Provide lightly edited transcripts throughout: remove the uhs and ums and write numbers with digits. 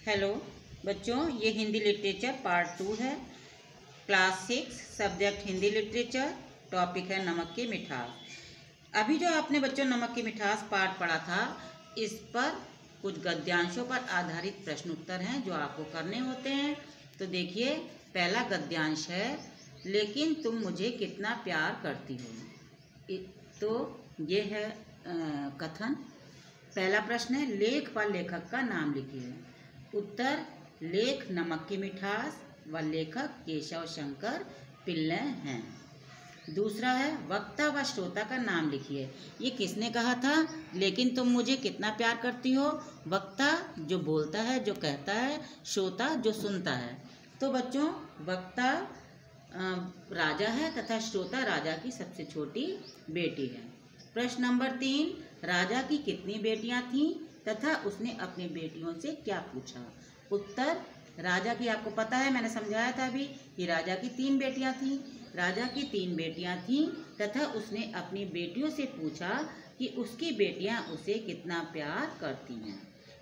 Hello बच्चों, ये Hindi literature part 2 है। Class 6 subject Hindi literature. Topic है नमक की मिठास। अभी जो आपने बच्चों नमक की मिठास पार्ट पढ़ा था, इस पर कुछ गद्यांशों पर आधारित प्रश्न उत्तर हैं जो आपको करने होते हैं। तो देखिए, पहला गद्यांश है, लेकिन तुम मुझे कितना प्यार करती हो। तो ये है कथन। पहला प्रश्न है, लेख व लेखक का नाम लिखिए। उत्तर, लेख नमक की मिठास व लेखक केशव शंकर पिल्लै हैं। दूसरा है, वक्ता व श्रोता का नाम लिखिए। ये किसने कहा था, लेकिन तुम मुझे कितना प्यार करती हो? वक्ता जो बोलता है, जो कहता है, श्रोता जो सुनता है। तो बच्चों, वक्ता राजा है तथा श्रोता राजा की सबसे छोटी बेटी है। प्रश्न नंबर 3, राजा की कितनी बेटियां थीं तथा उसने अपनी बेटियों से क्या पूछा? उत्तर, राजा की आपको पता है, मैंने समझाया था अभी कि राजा की 3 बेटियां थीं। राजा की 3 बेटियां थीं तथा उसने अपनी बेटियों से पूछा कि उसकी बेटियां उसे कितना प्यार करती हैं।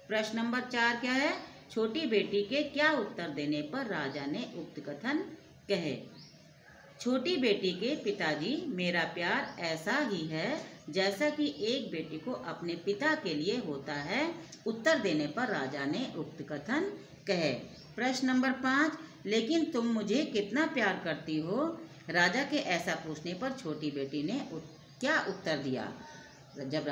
प्रश्न नंबर 4 क्या है? छोटी बेटी के क्या उत्तर देने पर राजा ने उक्त कथन कहे? छोटी बेटी के पिताजी, मेरा प्यार ऐसा ही है जैसा कि एक बेटी को अपने पिता के लिए होता है। उत्तर देने पर राजा ने उक्त कथन कहे। प्रश्न नंबर 5, लेकिन तुम मुझे कितना प्यार करती हो? राजा के ऐसा पूछने पर छोटी बेटी ने क्या उत्तर दिया? जब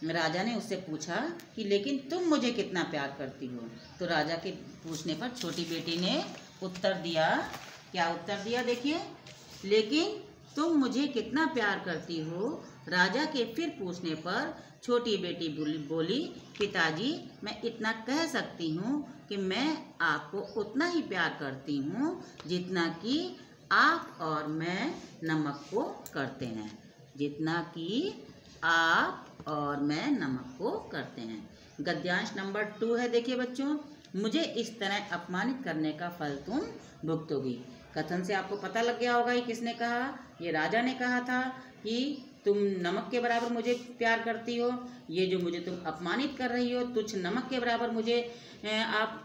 राजा ने उससे पूछा कि लेकिन तुम मुझे कितना प्यार करती हो, तो राजा के पूछने पर छोटी बेटी ने उत्तर दिया। क्या उत्तर दिया? देखिए, लेकिन तुम मुझे कितना प्यार करती हो। राजा के फिर पूछने पर छोटी बेटी बोली, पिताजी, मैं इतना कह सकती हूँ कि मैं आपको उतना ही प्यार करती हूँ जितना कि आप और मैं नमक को करते हैं। जितना कि आप और मैं नमक को करते हैं। गद्यांश नंबर 2 है। देखिए बच्चों, मुझे इस तरह अपमानित करने का फल तुम भुगतोगी। कथन से आपको पता लग गया होगा ये किसने कहा। ये राजा ने कहा था कि तुम नमक के बराबर मुझे प्यार करती हो। ये जो मुझे तुम अपमानित कर रही हो, तुच्छ नमक के बराबर मुझे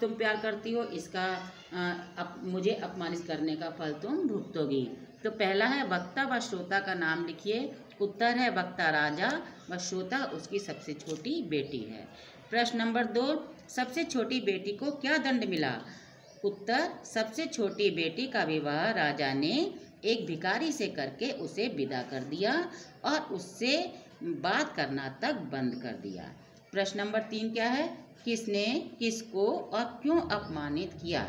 तुम प्यार करती हो, इसका मुझे अपमानित करने का फल तुम भुगतोगी। तो पहला है, वक्ता व श्रोता का नाम लिखिए। उत्तर है, वक्ता राजा व श्रोता उसकी सबसे छोटी बेटी है। प्रश्न नंबर 2, सबसे छोटी बेटी को क्या दंड मिला? उत्तर, सबसे छोटी बेटी का विवाह राजा ने एक भिखारी से करके उसे विदा कर दिया और उससे बात करना तक बंद कर दिया। प्रश्न नंबर 3 क्या है? किसने किसको और क्यों अपमानित किया?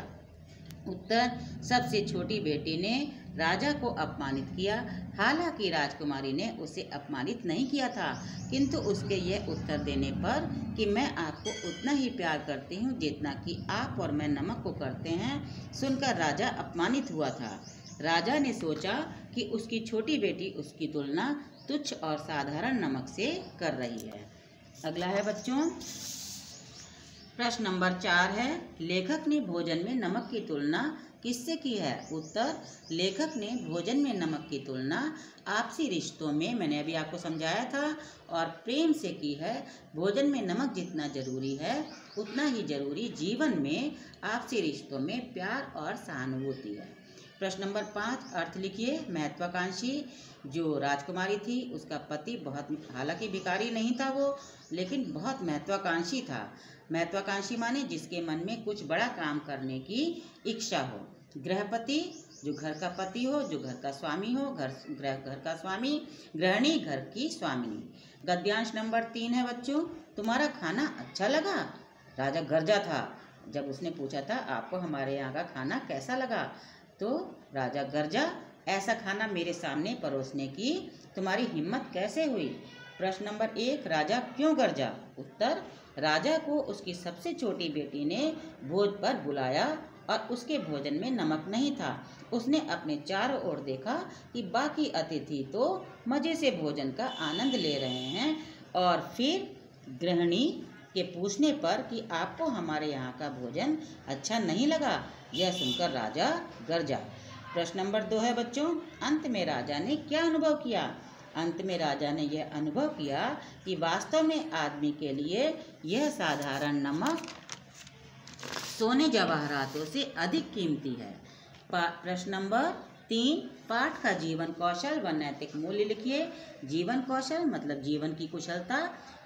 उत्तर, सबसे छोटी बेटी ने राजा को अपमानित किया। हालांकि राजकुमारी ने उसे अपमानित नहीं किया था, किंतु उसके यह उत्तर देने पर कि मैं आपको उतना ही प्यार करती हूँ जितना कि आप और मैं नमक को करते हैं, सुनकर राजा अपमानित हुआ था। राजा ने सोचा कि उसकी छोटी बेटी उसकी तुलना तुच्छ और साधारण नमक से कर रही है। अगला है बच्चों, प्रश्न नंबर 4 है, लेखक ने भोजन में नमक की तुलना किससे की है? उत्तर, लेखक ने भोजन में नमक की तुलना आपसी रिश्तों में, मैंने अभी आपको समझाया था, और प्रेम से की है। भोजन में नमक जितना जरूरी है उतना ही जरूरी जीवन में आपसी रिश्तों में प्यार और सहानुभूति है। प्रश्न नंबर 5, अर्थ लिखिए। महत्वाकांक्षी जो राजकुमारी थी, उसका पति बहुत, हालांकि भिखारी नहीं था वो, लेकिन बहुत महत्वाकांक्षी था। महत्वाकांक्षी माने जिसके मन में कुछ बड़ा काम करने की इच्छा हो। गृहपति जो घर का पति हो, जो घर का स्वामी हो, घर का स्वामी, गृहिणी घर की स्वामिनी। गद्यांश नंबर 3 है बच्चों, तुम्हारा खाना अच्छा लगा? राजा गरजा था जब उसने पूछा था, आपको हमारे यहाँ का खाना कैसा लगा? तो राजा गरजा, ऐसा खाना मेरे सामने परोसने की तुम्हारी हिम्मत कैसे हुई? प्रश्न नंबर 1, राजा क्यों गरजा? उत्तर, राजा को उसकी सबसे छोटी बेटी ने भोज पर बुलाया और उसके भोजन में नमक नहीं था। उसने अपने चारों ओर देखा कि बाकी अतिथि तो मज़े से भोजन का आनंद ले रहे हैं, और फिर गृहिणी के पूछने पर कि आपको हमारे यहाँ का भोजन अच्छा नहीं लगा, यह सुनकर राजा गरजा। प्रश्न नंबर 2 है बच्चों, अंत में राजा ने क्या अनुभव किया? अंत में राजा ने यह अनुभव किया कि वास्तव में आदमी के लिए यह साधारण नमक सोने जवाहरातों से अधिक कीमती है। प्रश्न नंबर 3, पाठ का जीवन कौशल व नैतिक मूल्य लिखिए। जीवन कौशल मतलब जीवन की कुशलता,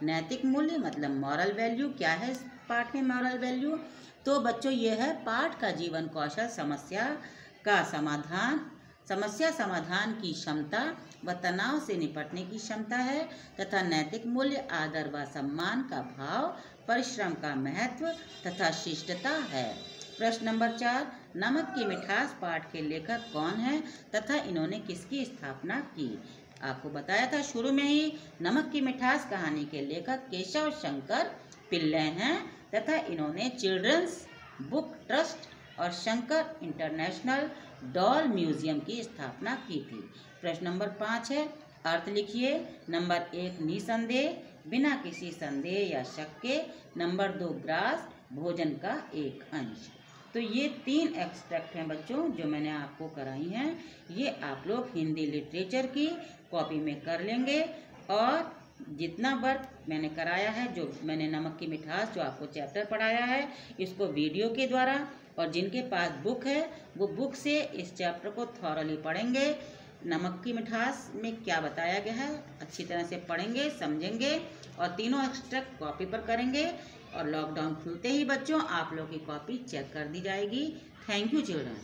नैतिक मूल्य मतलब मॉरल वैल्यू। क्या है इस पाठ में मॉरल वैल्यू? तो बच्चों ये है पाठ का जीवन कौशल समस्या समाधान की क्षमता व तनाव से निपटने की क्षमता है, तथा नैतिक मूल्य आदर व सम्मान का भाव, परिश्रम का महत्व तथा शिष्टता है। प्रश्न नंबर 4, नमक की मिठास पाठ के लेखक कौन है तथा इन्होंने किसकी स्थापना की? आपको बताया था शुरू में ही, नमक की मिठास कहानी के लेखक केशव शंकर पिल्लै हैं तथा इन्होंने चिल्ड्रंस बुक ट्रस्ट और शंकर इंटरनेशनल डॉल म्यूजियम की स्थापना की थी। प्रश्न नंबर 5 है, अर्थ लिखिए। नंबर 1, निसंदेह, बिना किसी संदेह या शक के। नंबर 2, ग्रास, भोजन का एक अंश। तो ये 3 एक्सट्रैक्ट हैं बच्चों जो मैंने आपको कराई हैं। ये आप लोग हिंदी लिटरेचर की कॉपी में कर लेंगे, और जितना वर्क मैंने कराया है, जो मैंने नमक की मिठास जो आपको चैप्टर पढ़ाया है, इसको वीडियो के द्वारा, और जिनके पास बुक है वो बुक से इस चैप्टर को थॉरली पढ़ेंगे। नमक की मिठास में क्या बताया गया है अच्छी तरह से पढ़ेंगे, समझेंगे, और तीनों एक्सट्रैक्ट कॉपी पर करेंगे, और लॉकडाउन खुलते ही बच्चों आप लोग की कॉपी चेक कर दी जाएगी। Thank you children.